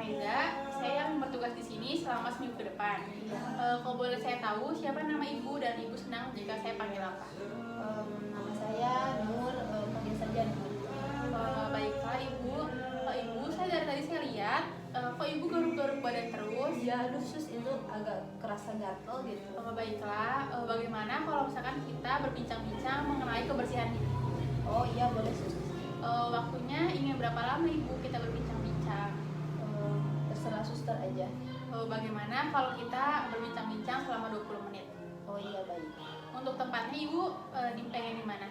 Meda. Saya yang bertugas di sini selama seminggu ke depan. Kalau boleh saya tahu siapa nama ibu dan ibu senang jika saya panggil apa? Nama saya Nur, panggil saja Nur. Baiklah ibu. Ibu, saya dari tadi saya lihat kok ibu garuk-garuk badan terus. Ya, aduh sus, itu agak kerasa gatel gitu. Baiklah, bagaimana kalau misalkan kita berbincang-bincang mengenai kebersihan diri? Oh iya, boleh sus. Waktunya ingin berapa lama ibu kita berbincang-bincang? Terserah suster aja. Bagaimana kalau kita berbincang-bincang selama 20 menit? Oh iya, baik. Untuk tempatnya ibu pengen di mana?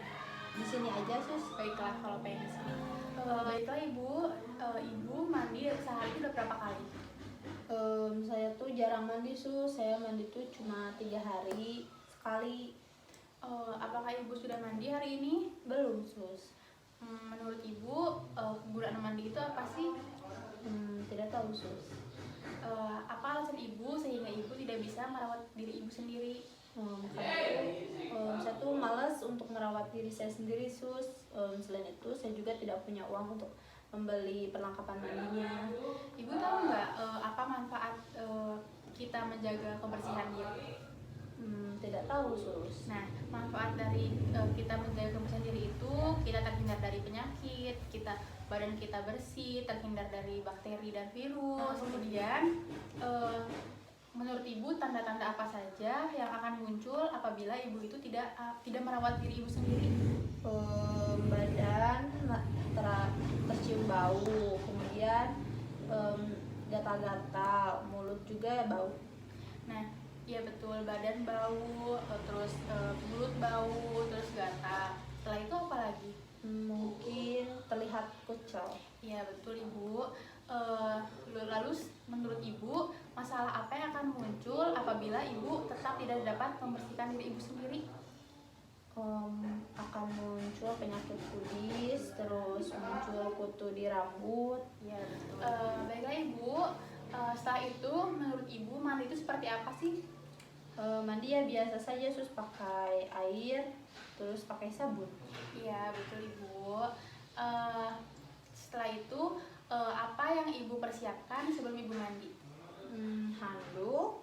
Di sini aja sus. Baiklah kalau pengen di sini. Baiklah ibu, ibu mandi sehari itu udah berapa kali? Saya tuh jarang mandi sus. Saya mandi tuh cuma 3 hari sekali. Apakah ibu sudah mandi hari ini? Belum sus. Menurut ibu, kegunaan mandi itu apa sih? Tidak tahu sus. Apa alasan ibu sehingga ibu tidak bisa merawat diri ibu sendiri? Karena saya tuh malas untuk merawat diri saya sendiri sus. Selain itu saya juga tidak punya uang untuk membeli perlengkapan mandinya. Ibu tahu nggak apa manfaat kita menjaga kebersihan diri? Tidak tahu sus. Nah, manfaat dari kita menjaga kebersihan diri itu kita terhindar dari penyakit, badan kita bersih, terhindar dari bakteri dan virus. Kemudian menurut ibu tanda-tanda apa saja yang akan muncul apabila ibu itu tidak merawat diri ibu sendiri? Badan tercium bau, kemudian gatal-gatal, mulut juga bau. Nah, iya betul, badan bau, terus mulut bau, terus gatal. Setelah itu apa lagi? Mungkin terlihat kucel. Iya betul ibu. Lalu menurut ibu masalah apa yang akan muncul apabila ibu tetap tidak dapat membersihkan diri ibu sendiri? Akan muncul penyakit kulis, terus muncul kutu di rambut. Iya betul. Baiklah ibu. Setelah itu menurut ibu mandi itu seperti apa sih? Mandi ya biasa saja sus, pakai air terus pakai sabun. Iya betul ibu. Setelah itu apa yang ibu persiapkan sebelum ibu mandi? Handuk,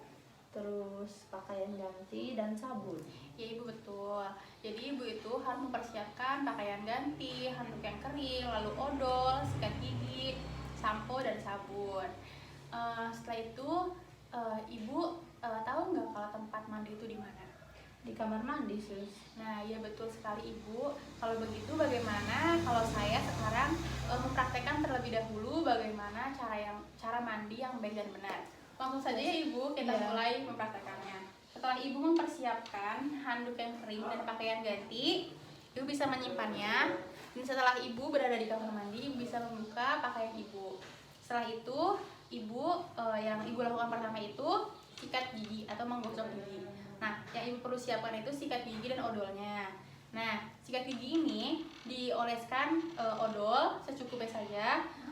terus pakaian ganti dan sabun. Ya ibu betul. Jadi ibu itu harus mempersiapkan pakaian ganti, handuk yang kering, lalu odol, sikat gigi, sampo dan sabun. Setelah itu ibu tahu nggak kalau tempat mandi itu di mana? Di kamar mandi sus. Nah, ya betul sekali ibu. Kalau begitu bagaimana kalau saya sekarang mempraktekkan terlebih dahulu bagaimana cara mandi yang baik dan benar. Langsung saja ya ibu, kita mulai mempraktekannya. Setelah ibu mempersiapkan handuk yang kering dan pakaian ganti, ibu bisa menyimpannya. Dan setelah ibu berada di kamar mandi, ibu bisa membuka pakaian ibu. Setelah itu, yang ibu lakukan pertama itu sikat gigi atau menggosok gigi. Nah, yang ibu perlu siapkan itu sikat gigi dan odolnya. Nah, sikat gigi ini dioleskan odol secukupnya saja.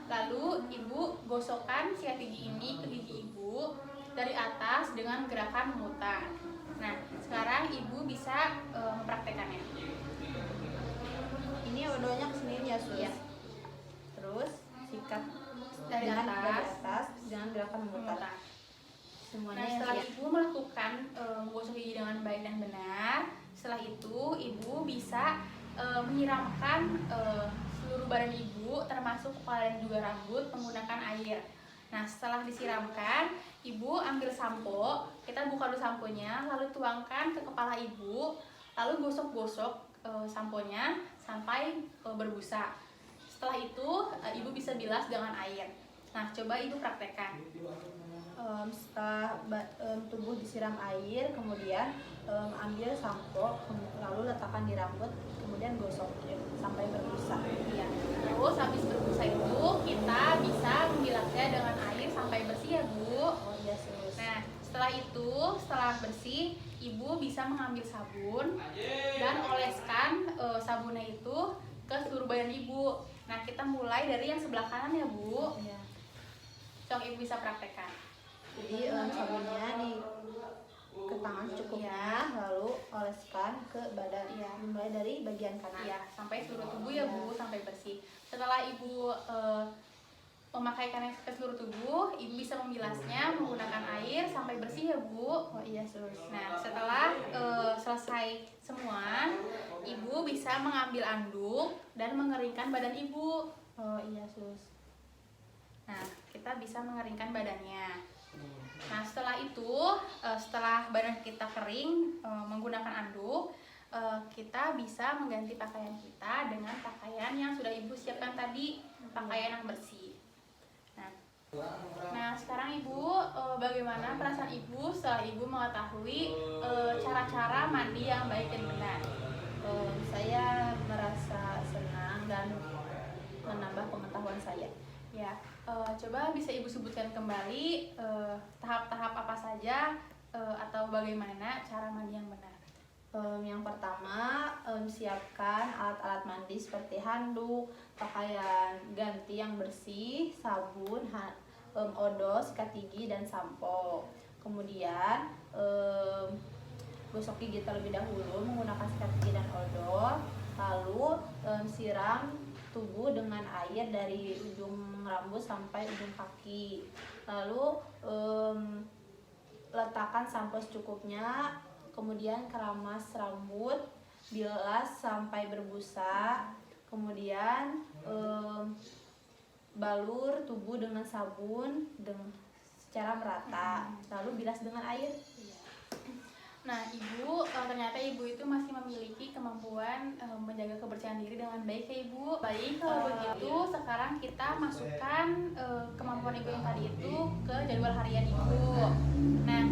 Lalu ibu gosokkan sikat gigi ini ke gigi ibu dari atas dengan gerakan memutar. Nah, sekarang ibu bisa mempraktekannya. Ini odolnya kesini ya sus. Ya. Terus sikat dari atas dengan gerakan memutar. Semuanya. Nah, setelah ibu melakukan menggosok gigi dengan baik dan benar, setelah itu ibu bisa menyiramkan seluruh badan ibu termasuk kepala dan juga rambut menggunakan air. Nah, setelah disiramkan, ibu ambil sampo, kita buka dulu samponya, lalu tuangkan ke kepala ibu, lalu gosok-gosok samponya sampai berbusa. Setelah itu ibu bisa bilas dengan air. Nah, coba ibu praktekkan. Setelah tubuh disiram air, kemudian ambil sampo, lalu letakkan di rambut, kemudian gosok sampai berbusa. Iya. Terus habis berbusa itu kita bisa membilasnya dengan air sampai bersih ya bu. Oh iya sus. Nah, setelah bersih, ibu bisa mengambil sabun dan oleskan sabunnya itu ke seluruh badan ibu. Nah, kita mulai dari yang sebelah kanan ya bu. Iya. Coba ibu bisa praktekkan. Jadi sabunnya ke tangan secukupnya, lalu oleskan ke badan. Mulai dari bagian kanan. Iya, sampai seluruh tubuh ya bu, sampai bersih. Setelah ibu memakaikan ke seluruh tubuh, ibu bisa membilasnya menggunakan air sampai bersih ya Bu. Oh iya sus. Nah, setelah selesai semua, ibu bisa mengambil anduk dan mengeringkan badan ibu. Oh iya sus. Nah, kita bisa mengeringkan badannya. Nah, setelah itu, setelah badan kita kering menggunakan anduk, kita bisa mengganti pakaian kita dengan pakaian yang sudah ibu siapkan tadi, pakaian yang bersih. Nah, sekarang ibu, bagaimana perasaan ibu setelah ibu mengetahui cara-cara mandi yang baik dan benar? Saya merasa senang dan menambah pengetahuan saya. Ya, coba bisa ibu sebutkan kembali tahap-tahap apa saja atau bagaimana cara mandi yang benar. Yang pertama, siapkan alat-alat mandi seperti handuk, pakaian ganti yang bersih, sabun, odol, sikat gigi, dan sampo. Kemudian gosok gigi terlebih dahulu menggunakan sikat gigi dan odol. Lalu siram tubuh dengan air dari ujung rambut sampai ujung kaki. Lalu letakkan sampo secukupnya. Kemudian keramas rambut, bilas sampai berbusa. Kemudian balur tubuh dengan sabun secara merata. Lalu bilas dengan air. Nah, ibu, ternyata ibu itu masih memiliki kemampuan menjaga kebersihan diri dengan baik ya ibu. Baik, kalau begitu sekarang kita masukkan kemampuan ibu yang tadi itu ke jadwal harian ibu. Nah,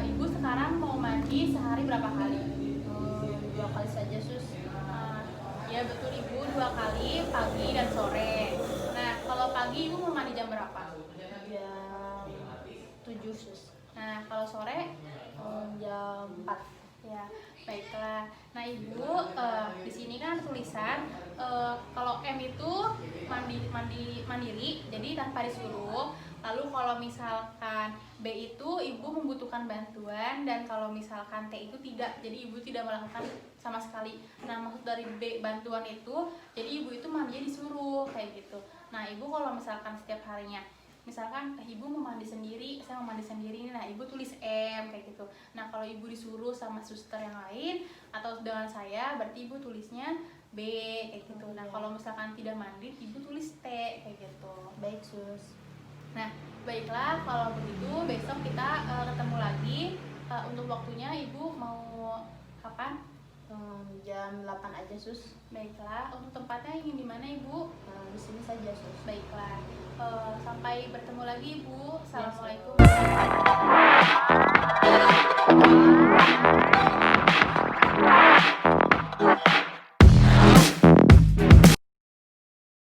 ibu sekarang mau mandi sehari berapa kali? 2 kali saja sus. Ya betul ibu, 2 kali, pagi dan sore. Nah, kalau pagi ibu mau mandi jam berapa? Jam 7 sus. Nah, kalau sore? Jam 4. Ya, baiklah. Nah ibu, di sini kan tulisan kalau M itu mandiri, jadi tanpa disuruh. Lalu kalau misalkan B itu ibu membutuhkan bantuan, dan kalau misalkan T itu tidak, jadi ibu tidak melakukan sama sekali. Nah, maksud dari B bantuan itu, jadi ibu itu mandinya disuruh kayak gitu. Nah ibu kalau misalkan setiap harinya, misalkan ibu mau mandi sendiri, saya mau mandi sendiri, nah ibu tulis M kayak gitu. Nah kalau ibu disuruh sama suster yang lain atau dengan saya, berarti ibu tulisnya B kayak gitu. Nah kalau misalkan tidak mandi, ibu tulis T kayak gitu. Baik sus. Nah baiklah, kalau begitu besok kita ketemu lagi. Untuk waktunya ibu mau kapan? Jam 8 aja sus. Baiklah, untuk tempatnya ingin di mana ibu? Di sini saja sus. Baiklah, sampai bertemu lagi ibu. Yes. Assalamualaikum warahmatullahi wabarakatuh.